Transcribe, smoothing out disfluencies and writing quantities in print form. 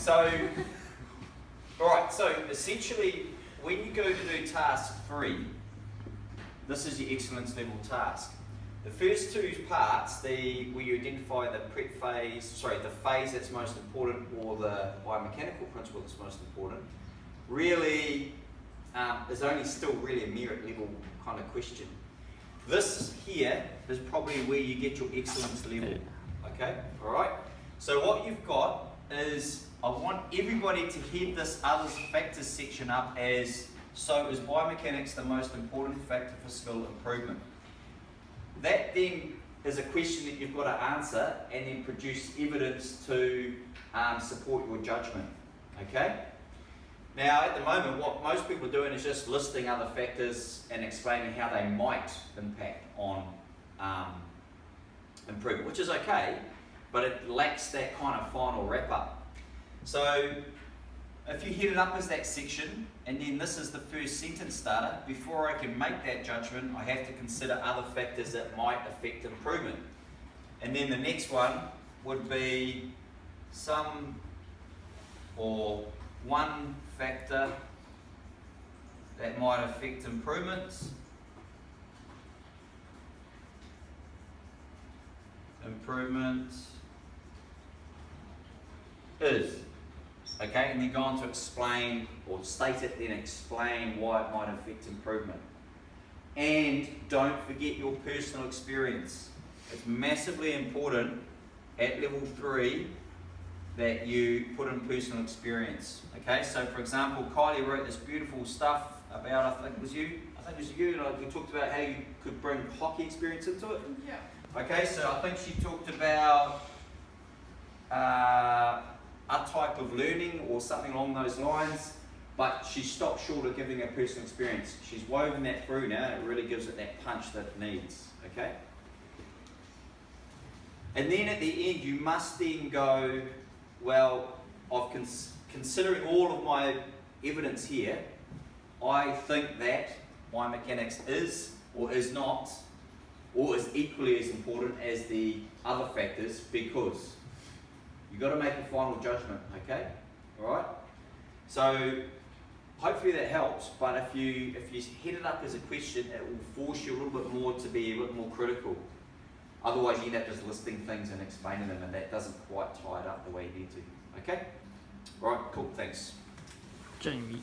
So, alright, so essentially, when you go to do task 3, this is your excellence level task. The first two parts, where you identify the prep phase, the phase that's most important, or the biomechanical principle that's most important, really is only still really a merit level kind of question. This here is probably where you get your excellence level. Okay, alright? So what you've got is, I want everybody to head this others factors section up as, so is biomechanics the most important factor for skill improvement? That then is a question that you've got to answer and then produce evidence to support your judgment. Okay? Now, at the moment, what most people are doing is just listing other factors and explaining how they might impact on improvement, which is okay, but it lacks that kind of final wrap-up. So, if you head it up as that section, and then this is the first sentence starter, before I can make that judgment, I have to consider other factors that might affect improvement. And then the next one would be some or one factor that might affect improvements. Improvement is. Okay, and then go on to explain, or state it, then explain why it might affect improvement. And don't forget your personal experience. It's massively important at level 3 that you put in personal experience. Okay, so for example, Kylie wrote this beautiful stuff about, I think it was you, like we talked about how you could bring hockey experience into it. Yeah. Okay, so I think she talked about a type of learning or something along those lines, but she stopped short of giving a personal experience. She's woven that through now, and it really gives it that punch that it needs, okay? And then at the end, you must then go, well, considering all of my evidence here, I think that biomechanics is or is not, or is equally as important as the other factors, because you've got to make a final judgment, okay? Alright? So, hopefully that helps, but if you head it up as a question, it will force you a little bit more to be a bit more critical. Otherwise, you end up just listing things and explaining them, and that doesn't quite tie it up the way you need to. Okay? Alright, cool, thanks. Jamie.